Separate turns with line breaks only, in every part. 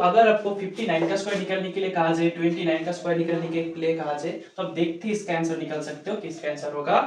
अगर आपको 59 का स्क्वायर निकालने के लिए कहा जाए, 29 का स्क्वायर निकालने के लिए कहा जाए, तो आप देखते ही इसका आंसर निकाल सकते हो कि इसका आंसर होगा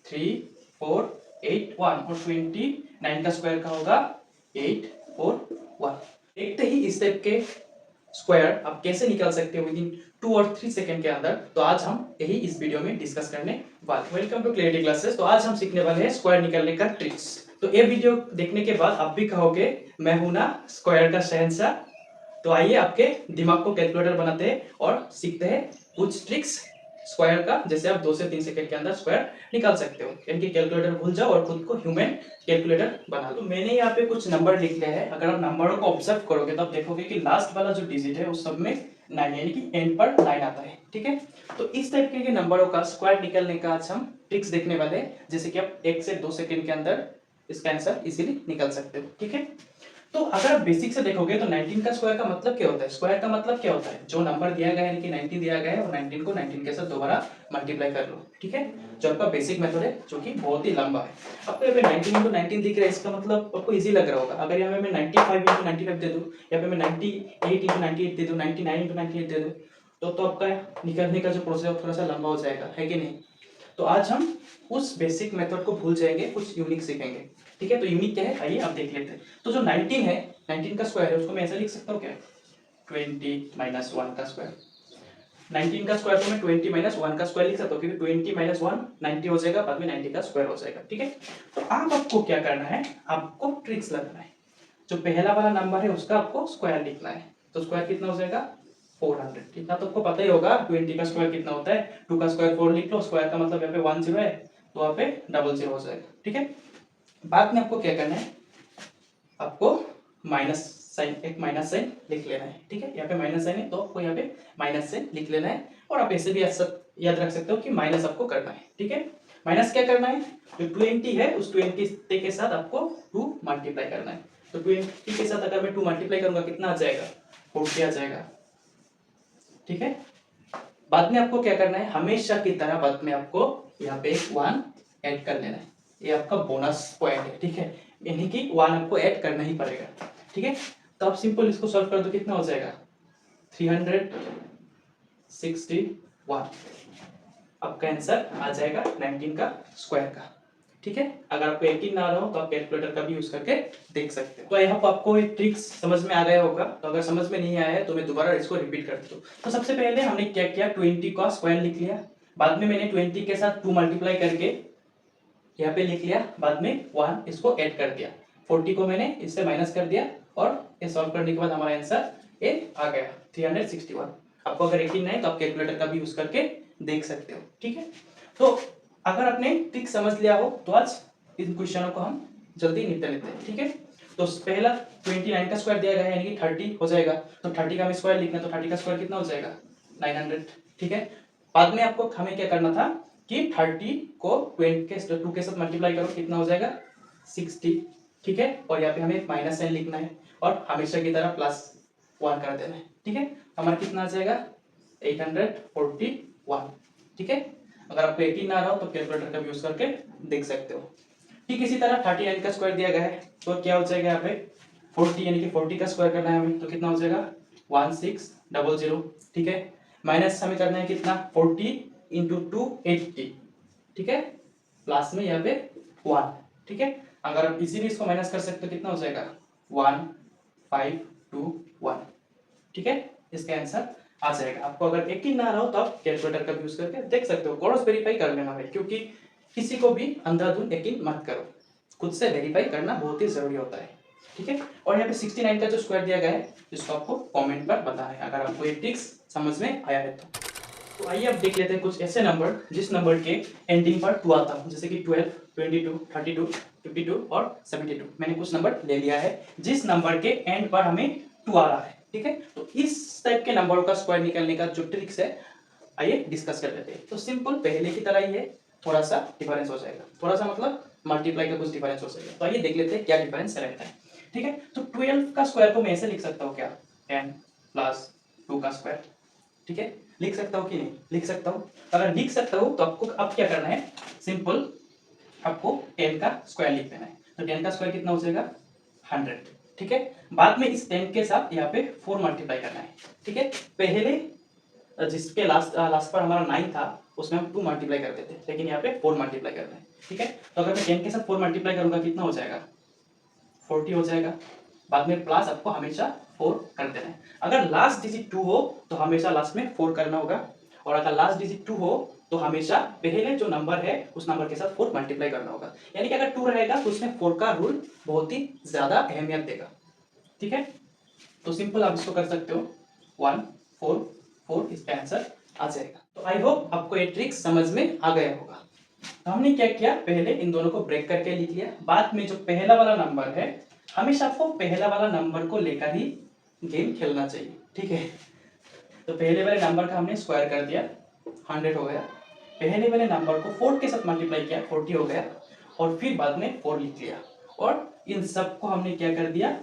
3 4 8 1 और 29 का स्क्वायर का होगा 8 4 1। देखते ही इस टाइप के स्क्वायर आप कैसे निकाल सकते हो विद इन 2 और 3 सेकंड के अंदर, तो आज हम यही इस वीडियो में डिस्कस करने वाले। Welcome to clarity classes. तो आज हम सीखने वाले हैं स्क्वायर निकालने का ट्रिक्स। तो ये वीडियो देखने के बाद आप भी कहोगे मैं हूं ना स्क्वायर का शहंशाह। तो आइए आपके दिमाग को कैलकुलेटर बनाते हैं और सीखते हैं कुछ ट्रिक्स स्क्वायर का, जैसे आप 2 से 3 सेकंड के अंदर स्क्वायर निकाल सकते हो। यानी कैलकुलेटर भूल जाओ और खुद को ह्यूमन कैलकुलेटर बना लो। तो मैंने यहाँ पे कुछ नंबर लिख लिया है। अगर आप नंबरों को ऑब्जर्व करोगे तो आप देखोगे कि लास्ट वाला जो डिजिट है उस सब में 9 यानी कि एंड पर 9 आता है। ठीक है, तो इस टाइप के नंबरों का स्क्वायर निकालने का आज हम ट्रिक्स देखने वाले हैं, जैसे कि आप 1 से 2 सेकंड के अंदर इसका आंसर इजीली निकाल सकते हो। ठीक है, तो अगर आप बेसिक से देखोगे तो 19 का स्क्वायर का मतलब क्या होता है? स्क्वायर का मतलब क्या होता है? जो नंबर दिया गया है यानी कि 19 दिया गया है और 19 को 19 के साथ दोबारा मल्टीप्लाई कर लो। ठीक है, जो आपका बेसिक मेथड है जो कि बहुत ही लंबा है। आपको यहाँ पे 19 into 19 दिख रहा है, इसका मतलब आपको इजी लग रहा होगा। अगर यहाँ पे मैं 95 into 95 दे दूं, यहाँ पे मैं 98 into 98 दे दूं, 99 into 98 दे दूं, तो आपका निकालने का जो प्रोसेस है थोड़ा सा लंबा हो जाएगा, है कि नहीं? तो आज हम उस बेसिक मेथड को भूल जाएंगे, कुछ यूनिक सीखेंगे। ठीक है, तो यूनिक क्या है आइए आप देख लेते हैं। तो जो 19 है, 19 का स्क्वायर है, उसको मैं ऐसा लिख सकता हूँ क्या? 20 - 1 का स्क्वायर। 19 का स्क्वायर तो मैं 20 - 1 का स्क्वायर लिख सकता हूँ, क्योंकि 20 - 1 90 हो जाएगा, बाद में 90 का स्क्वायर हो जाएगा। ठीक है, तो आपको क्या करना है, आपको ट्रिक्स लगाना है। जो पहला वाला नंबर है उसका आपको स्क्वायर लिखना है। तो स्क्वायर कितना हो जाएगा? 400। इतना तो आपको पता ही होगा 20 का स्क्वायर कितना होता है। 2 का स्क्वायर 4 लिख लो, स्क्वायर का मतलब यहाँ पे 1 0 है तो वहाँ पे 00 हो जाएगा। ठीक है, बाद में आपको क्या करना है, आपको माइनस साइन, एक माइनस साइन लिख लेना है। ठीक है, यहाँ पे माइनस साइन है तो आपको यहाँ पे माइनस साइन लिख लेना है। और आप ऐसे भी याद रख सकते हो कि माइनस आपको करना है। ठीक है, माइनस क्या करना है, जो 20 है उस 20 के साथ आपको 2 मल्टीप्लाई करना है। तो 20 के साथ अगर मैं 2 मल्टीप्लाई करूंगा कितना आ जाएगा? 40 आ जाएगा। ठीक है, बाद में आपको क्या करना है, हमेशा की तरह बाद में आपको यहाँ पे 1 ऐड कर लेना है। ये आपका बोनस पॉइंट है। ठीक है, यानी कि 1 आपको ऐड करना ही पड़ेगा। ठीक है, तो आप सिंपल इसको सॉल्व कर दो, कितना हो जाएगा? 361। आपका आंसर आ जाएगा 19 का स्क्वायर का। ठीक है, अगर आपको यकीन ना आ रहा हो तो आप कैलकुलेटर का भी यूज करके देख सकते हो। तो आई होप आपको एक ट्रिक्स समझ में आ गया होगा। तो अगर समझ में नहीं आया है तो मैं दोबारा इसको रिपीट कर देता हूँ। तो सबसे पहले हमने क्या किया, 20 का स्क्वायर लिख लिया, बाद में मैंने 20 के साथ 2 मल्टीप्लाई करके यहाँ पे लिख लिया, बाद में 1 इसको ऐड कर दिया, 40 को मैंने इससे माइनस कर दिया और ये सॉल्व करने के बाद हमारा आंसर ये आ गया 361। आपको अगर यकीन नहीं है तो आप कैलकुलेटर का भी यूज करके देख सकते हो। ठीक है, तो अगर आपने ट्रिक समझ लिया हो तो आज इन क्वेश्चनों को हम जल्दी निपटा लेते हैं। ठीक है, तो पहला 29 का स्क्वायर दिया गया है यानी कि 30 हो जाएगा, तो 30 का हमें स्क्वायर लिखना है, तो 30 का स्क्वायर कितना हो जाएगा? 900। ठीक है, बाद में आपको हमें क्या करना था कि 30 को 2 के साथ मल्टीप्लाई करो, कितना हो जाएगा? 60। ठीक है, और यहाँ पे हमें एक माइनस साइन लिखना है और हमेशा की तरह +1 कर देना है। ठीक है, हमारा कितना आ जाएगा? 841। ठीक है, अगर आपको यकीन ना रहा हो तो कैलकुलेटर का यूज करके देख सकते हो। ठीक इसी तरह 39 का स्क्वायर दिया गया है, तो क्या हो जाएगा यहाँ पे 40 यानी कि 40 का स्क्वायर करना है हमें, तो कितना हो जाएगा? 1600। ठीक है, माइनस हमें करना है कितना? 40 इंटू 2 80। ठीक है, प्लस में यहाँ पे 1। ठीक है, अगर आप इजीली इसको माइनस कर सकते हो कितना हो जाएगा? 1521। ठीक है, इसका आंसर आ जाएगा। आपको अगर यकीन ना रहा हो तो आप कैलकुलेटर का यूज करके देख सकते हो, क्रॉस वेरीफाई कर लेना है, क्योंकि किसी को भी अंधाधुंध यकीन मत करो, खुद से वेरीफाई करना बहुत ही जरूरी होता है। ठीक है, और यहाँ पे 69 का जो स्क्वायर दिया गया है इसको आपको कमेंट पर बताना है अगर आपको ये ट्रिक्स समझ में आया है तो आइए अब देख लेते हैं कुछ ऐसे नंबर जिस नंबर के एंडिंग पर 2 आता हो, जैसे कि 12, 22, 32, 52 और 72। मैंने कुछ नंबर ले लिया है जिस नंबर के एंड पर हमें 2 आ रहा है। ठीक है, तो इस टाइप के नंबरों का स्क्वायर निकालने का जो ट्रिक्स है आइए डिस्कस कर लेते हैं। तो सिंपल पहले की तरह ही है, थोड़ा सा डिफरेंस हो जाएगा, थोड़ा सा मतलब मल्टीप्लाई का कुछ डिफरेंस हो जाएगा। तो आइए देख लेते हैं क्या डिफरेंस रहता है। ठीक है, तो 12 का स्क्वायर को मैं ऐसे लिख सकता हूँ क्या? 10 + 2 का स्क्वायर। ठीक है, लिख सकता हूँ कि नहीं? लिख सकता हूँ। अगर लिख सकता हूँ तो आपको अब क्या करना है, सिंपल आपको 10 का स्क्वायर लिख देना है। तो 10 का स्क्वायर कितना हो जाएगा? 100। ठीक है। बाद में इस 10 के साथ यहाँ पे 4 मल्टीप्लाई करना है, ठीक है। पहले जिसके लास्ट पर हमारा 9 था उसमें हम 2 मल्टीप्लाई करते थे, लेकिन यहाँ पे 4 मल्टीप्लाई करते हैं, ठीक है। तो अगर मैं 10 के साथ 4 मल्टीप्लाई करूंगा कितना हो जाएगा, 40 हो जाएगा। बाद में प्लस आपको हमेशा 4 कर देना है। अगर लास्ट डिजिट 2 हो तो हमेशा लास्ट में 4 करना होगा, और अगर लास्ट डिजिट 2 हो तो हमेशा पहले जो नंबर है उस नंबर के साथ 4 मल्टीप्लाई करना होगा। यानी कि अगर 2 रहेगा तो उसमें 4 का रूल बहुत ही ज्यादा अहमियत देगा, ठीक है। तो सिंपल आप इसको कर सकते हो, 1 4 4 इसका आंसर आ जाएगा। तो आई होप आपको ये ट्रिक समझ में आ गया होगा। तो हमने क्या किया, पहले इन दोनों को ब्रेक करके लिख लिया। बाद में जो पहला वाला नंबर है हमेशा आपको पहला वाला नंबर को लेकर ही गेम खेलना चाहिए, ठीक है। तो पहले वाले नंबर का हमने स्क्वायर कर दिया, 100 हो गया। पहले वाले नंबर को 4 के साथ मल्टीप्लाई किया, 40 हो गया। और फिर बाद में 4 लिख लिया, और इन सबको हमने क्या कर दिया,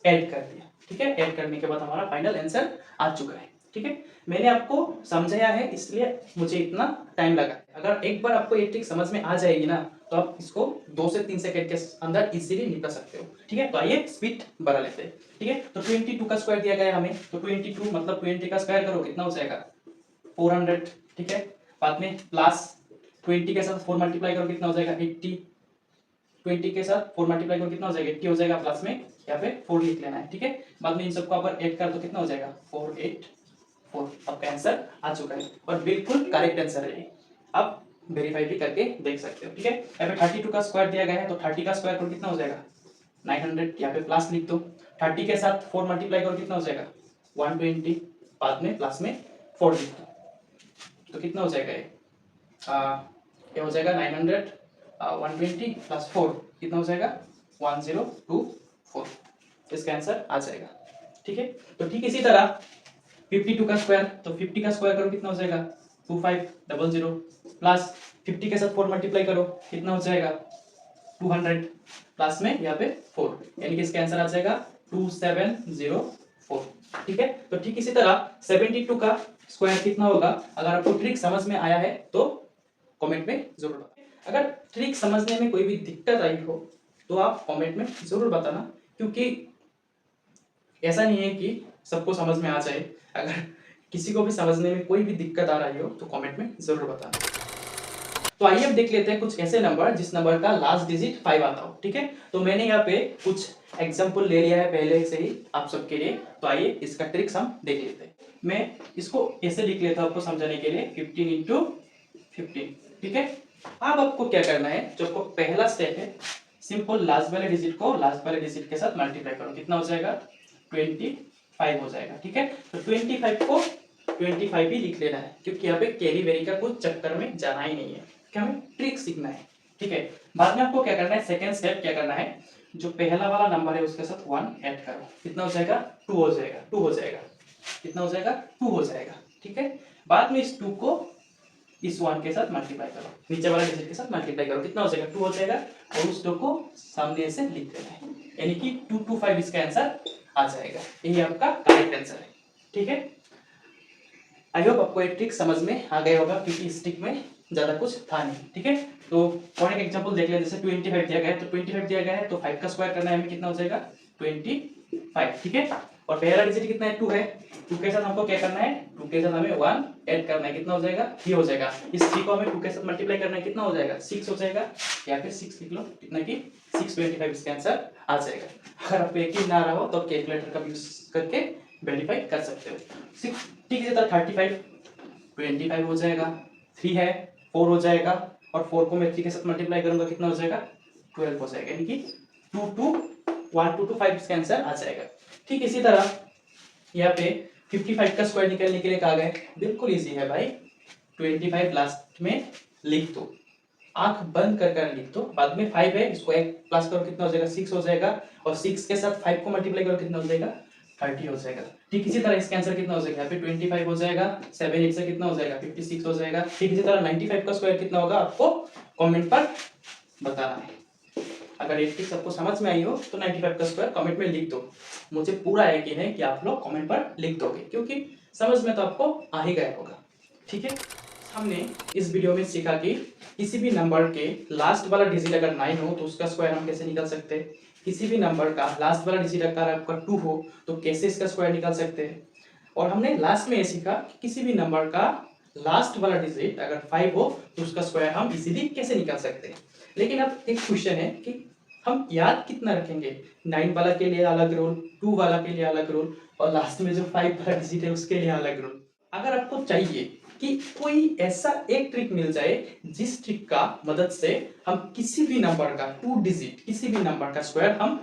ऐड कर दिया, ठीक है। ऐड करने के बाद हमारा फाइनल आंसर आ चुका है, ठीक है। मैंने आपको समझाया है इसलिए मुझे इतना टाइम लगा। अगर एक बार आपको ये ट्रिक समझ में आ जाएगी ना तो आप इसको 2 से 3 सेकंड के अंदर इजीली निपटा सकते हो, ठीक है। तो आइए स्पीड बढ़ा लेते हैं, ठीक है। तो 22 का स्क्वायर दिया गया है हमें, तो 22 मतलब 20 का स्क्वायर करो कितना हो जाएगा, 400, ठीक है। बाद में प्लस 20 के साथ 4 मल्टीप्लाई करो कितना हो जाएगा, 80। 20 के साथ 4 मल्टीप्लाई करो कितना हो जाएगा, 80 हो जाएगा। प्लस में यहाँ पे 4 लिख लेना है, ठीक है। बाद में इन सबको अगर ऐड कर तो कितना हो जाएगा, 484। आपका आंसर आ चुका है और बिल्कुल करेक्ट आंसर है। आप वेरीफाई भी करके देख सकते हो, ठीक है। यहाँ पे 32 का स्क्वायर दिया गया है, तो 30 का स्क्वायर करो कितना हो जाएगा, 900। यहाँ पे प्लस लिख दो, 30 के साथ 4 मल्टीप्लाई करो कितना हो जाएगा, 120। बाद में प्लस में 4 लिख दो, तो कितना हो जाएगा ये हो जाएगा 900 120 प्लस 4 कितना हो जाएगा, 1024। इसका आंसर आ जाएगा, ठीक है। तो ठीक इसी तरह 52 का स्क्वायर, तो 50 का स्क्वायर करो कितना हो जाएगा, 2500 प्लस 50 के साथ 4 मल्टीप्लाई करो कितना हो जाएगा, 200। प्लस में यहाँ पे 4, यानी कि इसका आंसर आ जाएगा 2704, ठीक है। तो ठीक इसी तरह 72 का स्क्वायर कितना होगा, अगर आपको ट्रिक समझ में आया है तो कमेंट में जरूर बताएं। अगर ट्रिक समझने में कोई भी दिक्कत आई हो तो आप कमेंट में जरूर बताना, क्योंकि ऐसा नहीं है कि सबको समझ में आ जाए। अगर किसी को भी समझने में कोई भी दिक्कत आ रही हो तो कमेंट में जरूर बताना। तो आइए अब देख लेते हैं कुछ ऐसे नंबर जिस नंबर का लास्ट डिजिट 5 आता हो, ठीक है। तो मैंने यहाँ पे कुछ एग्जांपल ले लिया है पहले से ही आप सबके लिए, तो आइए इसका ट्रिक्स हम देख लेते हैं। मैं इसको ऐसे लिख लेता हूँ आपको समझाने के लिए, 15 इंटू 15, ठीक है। अब आपको क्या करना है, जो आपको पहला स्टेप है, सिंपल लास्ट वाले डिजिट को लास्ट वाले डिजिट के साथ मल्टीप्लाई करो कितना हो जाएगा, 25 हो जाएगा, ठीक है। तो 25 को 25 ही लिख लेना है, क्योंकि यहाँ पे कैरी वेरी का कुछ चक्कर में जाना ही नहीं है, क्या हमें ट्रिक सीखना है, ठीक है। बाद में आपको क्या करना है, सेकंड स्टेप क्या करना है, जो पहला वाला नंबर है उसके साथ 1 ऐड करो कितना हो जाएगा, 2 हो जाएगा। 2 हो जाएगा, कितना हो जाएगा, 2 हो जाएगा, ठीक है। बाद में इस 2 को इस 1 के साथ मल्टीप्लाई करो, नीचे वाला डिजिट के साथ मल्टीप्लाई करो कितना हो जाएगा, 2 हो जाएगा। और उस 2 को सामने से लिख देना है, यानी कि 225 इसका आंसर आ जाएगा। यही आपका करेक्ट आंसर है, ठीक है। आई होप आपको ये ट्रिक समझ में आ गया होगा, क्योंकि इस ट्रिक में ज्यादा कुछ था नहीं, ठीक है। तो और एक एग्जांपल देख लेते हैं, जैसे 25 दिया गया है, तो 25 दिया गया है तो 5 का स्क्वायर करना है हमें कितना हो जाएगा, 25, ठीक है। और पहला डिजिट कितना है, 2 है। 2 के साथ हमको क्या करना है, 2 के साथ हमें 1 ऐड करना है कितना हो जाएगा, 3 हो जाएगा। इस 3 को हमें 2 के साथ मल्टीप्लाई करना है कितना हो जाएगा, 6 हो जाएगा, या फिर 6 लिख लो, कितना की 625 इसका आंसर आ जाएगा। अगर आपको यकीन ना रहा हो तो कैलकुलेटर का यूज करके वेरीफाई कर सकते हो। ठीक है, 35 25 हो जाएगा, 3 है 4 हो जाएगा, और 4 को मैं 3 के साथ मल्टीप्लाई करूंगा कितना हो जाएगा, 12 हो जाएगा, यानी कि 225 इसका आंसर आ जाएगा। ठीक इसी तरह यहाँ पे 55 का स्क्वायर निकालने के लिए कहा गया है, बिल्कुल इजी है भाई, 25 लास्ट में लिख दो, आंख बंद कर कर लिख दो। बाद में 5 है, इसको एक प्लस करो कितना हो जाएगा, 6 हो जाएगा, और 6 के साथ 5 को मल्टीप्लाई करो कितना हो जाएगा, 30 हो जाएगा। ठीक इसी तरह इसका आंसर कितना हो जाएगा, यहाँ पे 25 हो जाएगा, 7 8 से कितना हो जाएगा, 56 हो जाएगा। ठीक इसी तरह 95 का स्क्वायर कितना होगा आपको कमेंट पर बताना है। अगर ये ट्रिक सबको समझ में आई हो तो 95 का स्क्वायर कमेंट में लिख दो, मुझे पूरा यकीन है कि आप लोग कमेंट पर लिख दोगे, क्योंकि समझ में तो आपको आ ही गया होगा। ठीक है, हमने इस वीडियो में सीखा कि किसी भी नंबर के लास्ट वाला डिजिट अगर 9 हो तो उसका स्क्वायर हम कैसे निकाल सकते हैं, किसी भी नंबर का लास्ट वाला डिजिट अगर आपका 2 हो तो कैसे इसका स्क्वायर निकाल सकते हैं। और हमने लास्ट में ये सीखा कि किसी भी नंबर का लास्ट वाला डिजिट अगर 5 हो तो उसका स्क्वायर हम इजीली कैसे निकाल सकते हैं। लेकिन अब एक क्वेश्चन है कि हम याद कितना रखेंगे, 9 वाला के लिए अलग रूल, 2 वाला के लिए अलग रूल और लास्ट में जो 5 वाला डिजिट है उसके लिए अलग रूल। अगर आपको चाहिए कि कोई ऐसा एक ट्रिक मिल जाए जिस ट्रिक का मदद से हम किसी भी नंबर का 2 डिजिट किसी भी नंबर का स्क्वायर हम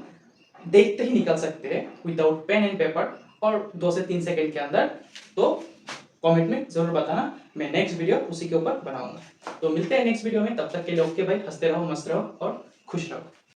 देखते ही निकल सकते हैं विदाउट पेन एंड पेपर और 2 से 3 सेकंड के अंदर, तो कमेंट में जरूर बताना, मैं नेक्स्ट वीडियो उसी के ऊपर बनाऊंगा। तो मिलते हैं नेक्स्ट वीडियो में, तब तक के लिए ओके भाई, हंसते रहो, मस्त रहो और खुश रहो।